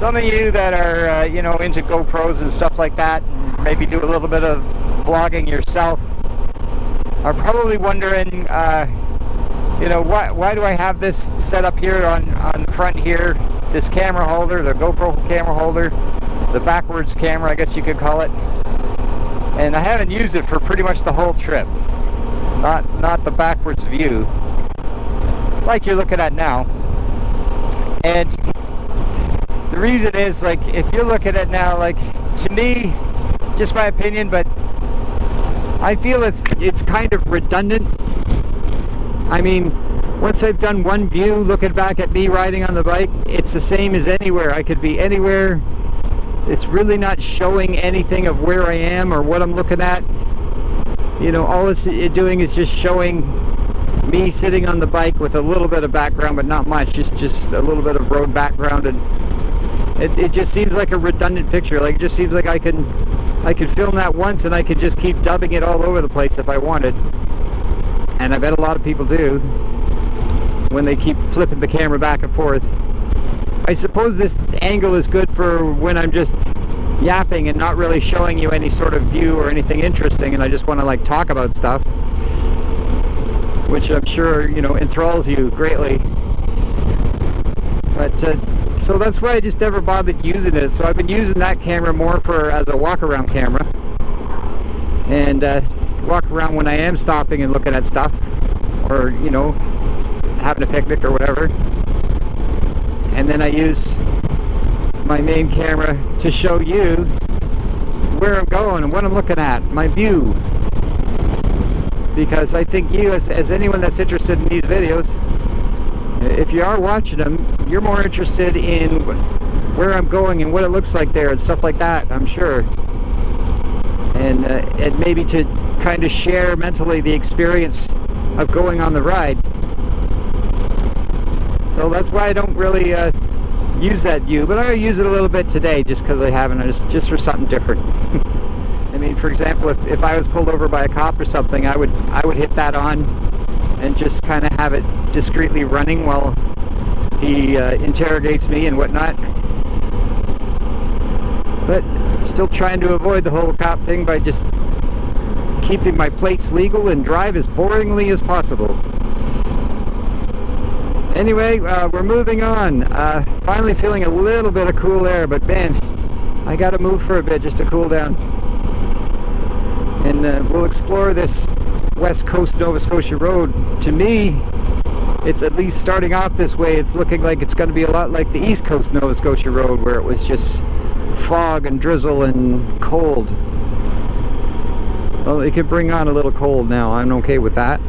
Some of you that are, you know, into GoPros and stuff like that, maybe do a little bit of vlogging yourself, are probably wondering, you know, why do I have this set up here on the front here, this camera holder, the GoPro camera holder, the backwards camera, I guess you could call it, and I haven't used it for pretty much the whole trip. Not the backwards view, like you're looking at now. And the reason is, like, if you're looking at now, like, to me, just my opinion, but I feel it's kind of redundant. I mean, once I've done one view looking back at me riding on the bike, it's the same as anywhere. I could be anywhere. It's really not showing anything of where I am or what I'm looking at. You know, all it's doing is just showing me sitting on the bike with a little bit of background, but not much, just a little bit of road background, and it just seems like a redundant picture. Like, it just seems like I could film that once and I could just keep dubbing it all over the place if I wanted. And I bet a lot of people do when they keep flipping the camera back and forth. I suppose this angle is good for when I'm just yapping and not really showing you any sort of view or anything interesting, and I just want to, like, talk about stuff, which I'm sure, you know, enthralls you greatly. But so that's why I just never bothered using it. So I've been using that camera more as a walk-around camera, and walk around when I am stopping and looking at stuff, or, you know, having a picnic or whatever. And then I use my main camera to show you where I'm going and what I'm looking at, my view. Because I think you, as anyone that's interested in these videos, if you are watching them, you're more interested in where I'm going and what it looks like there and stuff like that, I'm sure. And maybe to kind of share mentally the experience of going on the ride. So that's why I don't really use that view, but I use it a little bit today just because I haven't, just for something different. I mean, for example, if I was pulled over by a cop or something, I would hit that on and just kind of have it discreetly running while he interrogates me and whatnot. But still trying to avoid the whole cop thing by just keeping my plates legal and drive as boringly as possible. Anyway, we're moving on. Finally feeling a little bit of cool air, but man, I gotta move for a bit just to cool down. And we'll explore this West Coast Nova Scotia road. To me, it's at least starting off this way, it's looking like it's going to be a lot like the East Coast Nova Scotia road, where it was just fog and drizzle and cold. Well, it could bring on a little cold now. I'm okay with that.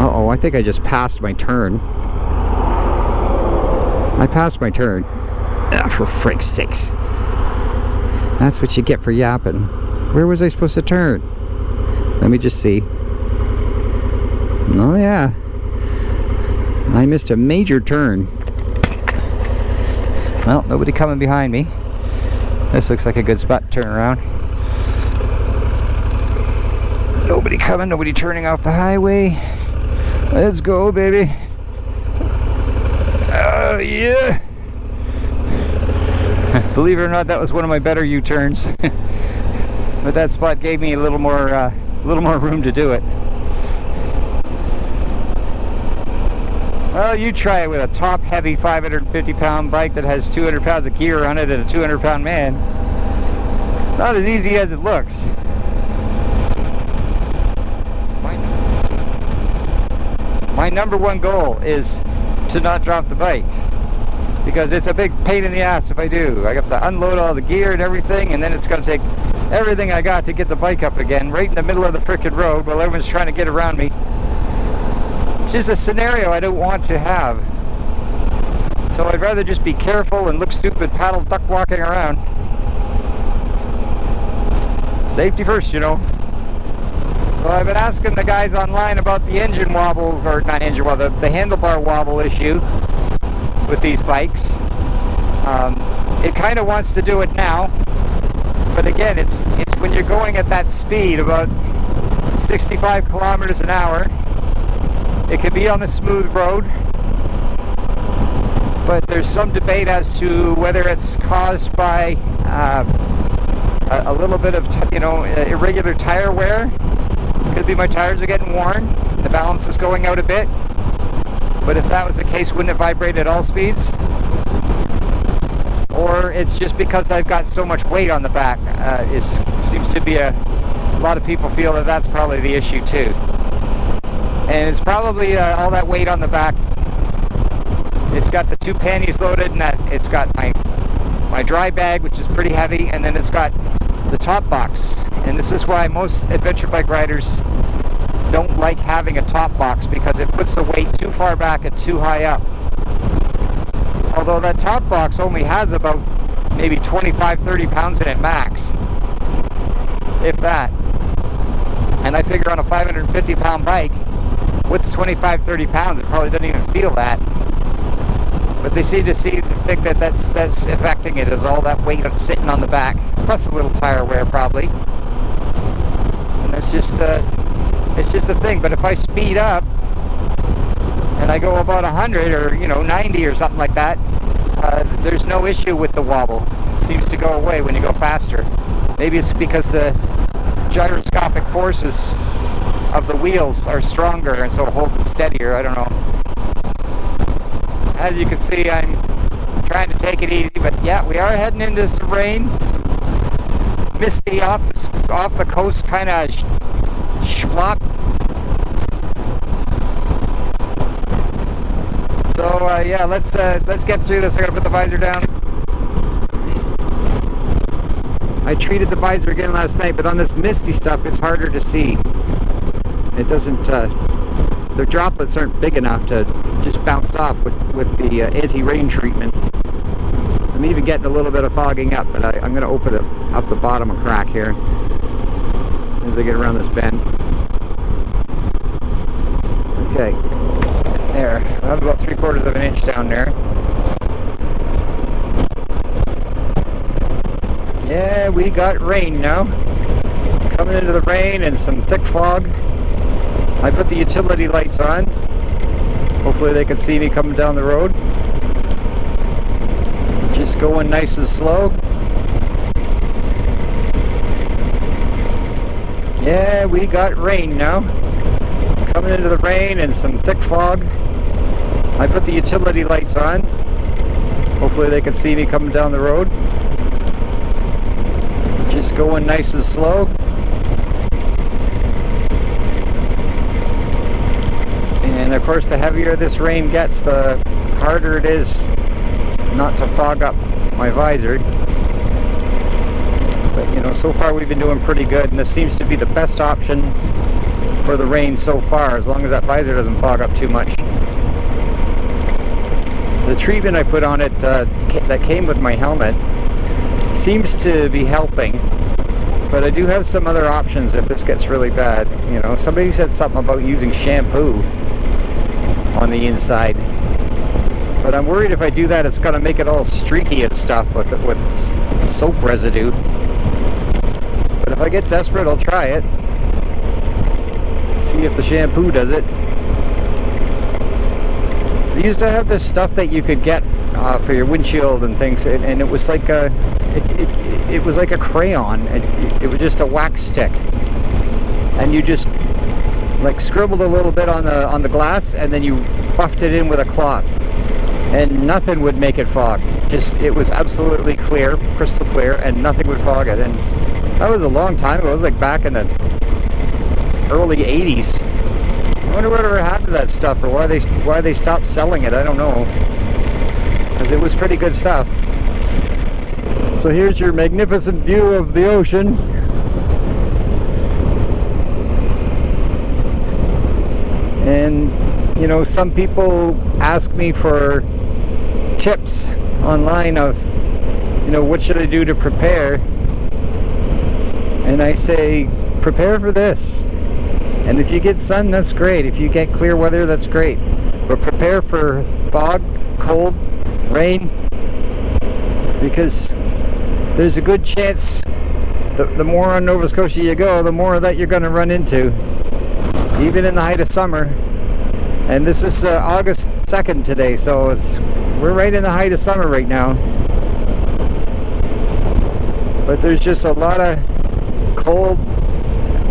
Uh-oh, I think I just passed my turn. I passed my turn. Ah, for frick's sakes. That's what you get for yapping. Where was I supposed to turn? Let me just see. Oh yeah. I missed a major turn. Well, nobody coming behind me. This looks like a good spot to turn around. Nobody coming, nobody turning off the highway. Let's go, baby. Oh, yeah. Believe it or not, that was one of my better U-turns. But that spot gave me a little more room to do it. Well, you try it with a top-heavy 550-pound bike that has 200 pounds of gear on it and a 200-pound man. Not as easy as it looks. My number one goal is to not drop the bike, because it's a big pain in the ass if I do. I have to unload all the gear and everything, and then it's going to take everything I got to get the bike up again, right in the middle of the frickin' road while everyone's trying to get around me. It's just a scenario I don't want to have. So I'd rather just be careful and look stupid paddle duck walking around. Safety first, you know. So I've been asking the guys online about the engine wobble, or not engine wobble, the handlebar wobble issue with these bikes. It kind of wants to do it now, but again, it's when you're going at that speed, about 65 kilometers an hour. It can be on a smooth road, but there's some debate as to whether it's caused by a little bit of irregular tire wear. Could be my tires are getting worn, the balance is going out a bit, but if that was the case, wouldn't it vibrate at all speeds? Or it's just because I've got so much weight on the back. It seems to be a lot of people feel that that's probably the issue too. And it's probably all that weight on the back. It's got the 2 pannies loaded, and that it's got my dry bag, which is pretty heavy, and then it's got the top box. And this is why most adventure bike riders don't like having a top box, because it puts the weight too far back and too high up. Although that top box only has about maybe 25-30 pounds in it max, if that. And I figure on a 550 pound bike, what's 25-30 pounds? It probably doesn't even feel that. But they seem to think that that's affecting it, is all that weight sitting on the back, plus a little tire wear probably. And it's just a thing. But if I speed up and I go about 100 or 90 or something like that, there's no issue with the wobble. It seems to go away when you go faster. Maybe it's because the gyroscopic forces of the wheels are stronger, and so it holds it steadier. I don't know. As you can see, I'm trying to take it easy, but yeah, we are heading into some rain. Some misty off the coast kind of schlop. So yeah, let's get through this. I gotta put the visor down. I treated the visor again last night, but on this misty stuff, it's harder to see. It doesn't. The droplets aren't big enough to just bounce off with the anti-rain treatment. I'm even getting a little bit of fogging up, but I'm going to open up the bottom a crack here as soon as I get around this bend. Okay, there. I have about 3/4 of an inch down there. Yeah, we got rain now. Coming into the rain and some thick fog. I put the utility lights on. Hopefully they can see me coming down the road. Just going nice and slow. Yeah, we got rain now. Coming into the rain and some thick fog. I put the utility lights on. Hopefully they can see me coming down the road. Just going nice and slow. And of course, the heavier this rain gets, the harder it is not to fog up my visor. But so far we've been doing pretty good, and this seems to be the best option for the rain so far, as long as that visor doesn't fog up too much. The treatment I put on it that came with my helmet seems to be helping, but I do have some other options if this gets really bad. Somebody said something about using shampoo on the inside, but I'm worried if I do that, it's gonna make it all streaky and stuff with soap residue. But if I get desperate, I'll try it. See if the shampoo does it. They used to have this stuff that you could get for your windshield and things, and it was like it was like a crayon. It was just a wax stick, and you just like scribbled a little bit on the glass, and then you buffed it in with a cloth, and nothing would make it fog. It was absolutely clear, crystal clear, and nothing would fog it. And that was a long time ago. It was like back in the early 80s. I wonder whatever happened to that stuff, or why they stopped selling it. I don't know, because it was pretty good stuff. So here's your magnificent view of the ocean. And some people ask me for tips online of what should I do to prepare, and I say prepare for this. And if you get sun, that's great. If you get clear weather, that's great. But prepare for fog, cold, rain, because there's a good chance the more on Nova Scotia you go, the more that you're going to run into, even in the height of summer. And this is August 2nd today, so we're right in the height of summer right now. But there's just a lot of cold,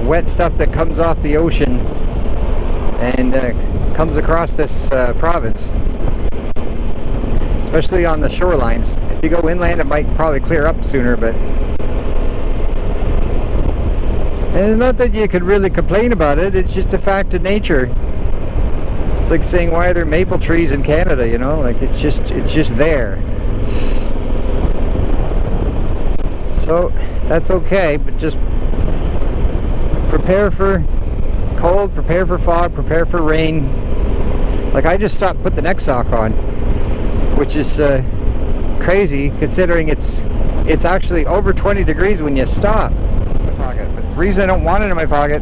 wet stuff that comes off the ocean and comes across this province, especially on the shorelines. If you go inland, it might probably clear up sooner, but and it's not that you could really complain about it, it's just a fact of nature. It's like saying, why are there maple trees in Canada, you know? Like, it's just there. So that's okay, but just prepare for cold, prepare for fog, prepare for rain. Like, I just stopped, put the neck sock on, which is crazy considering it's actually over 20 degrees when you stop. But the reason I don't want it in my pocket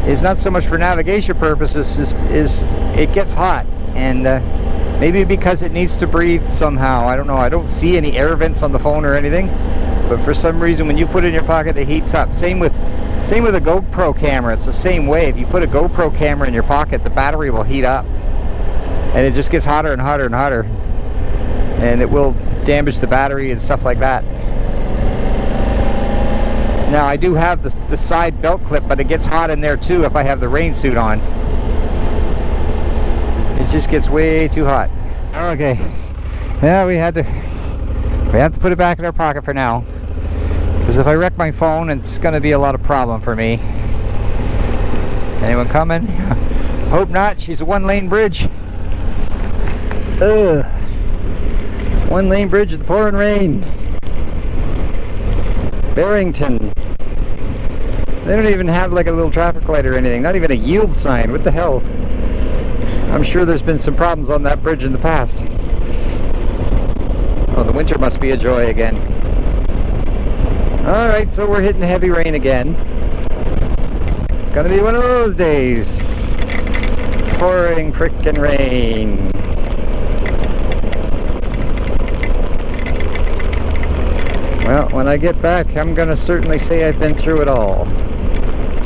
is not so much for navigation purposes, is it gets hot, and maybe because it needs to breathe somehow. I don't know. I don't see any air vents on the phone or anything, but for some reason when you put it in your pocket, it heats up. Same with a GoPro camera. It's the same way. If you put a GoPro camera in your pocket, the battery will heat up, and it just gets hotter and hotter and hotter, and it will damage the battery and stuff like that. Now, I do have the side belt clip, but it gets hot in there too if I have the rain suit on. It just gets way too hot. Okay, yeah, we have to put it back in our pocket for now, because if I wreck my phone, it's going to be a lot of problem for me. Anyone coming? Hope not. She's a one-lane bridge. Ugh. One-lane bridge with pouring rain. Barrington. They don't even have like a little traffic light or anything. Not even a yield sign. What the hell? I'm sure there's been some problems on that bridge in the past. Oh, the winter must be a joy again. Alright, so we're hitting heavy rain again. It's gonna be one of those days. Pouring frickin' rain. Well, when I get back, I'm gonna certainly say I've been through it all.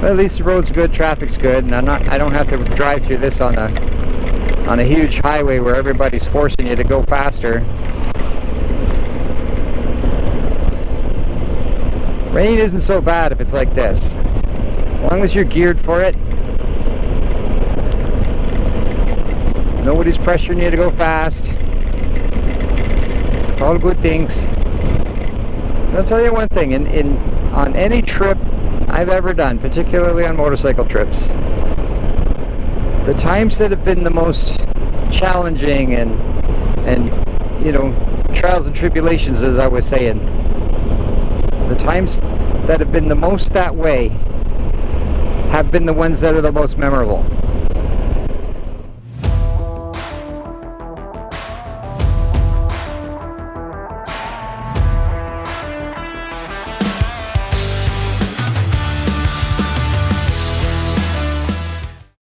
But at least the road's good, traffic's good, and I don't have to drive through this on a huge highway where everybody's forcing you to go faster. Rain isn't so bad if it's like this. As long as you're geared for it. Nobody's pressuring you to go fast. It's all good things. I'll tell you one thing, on any trip I've ever done, particularly on motorcycle trips, the times that have been the most challenging and you know, trials and tribulations, as I was saying, the times that have been the most that way have been the ones that are the most memorable.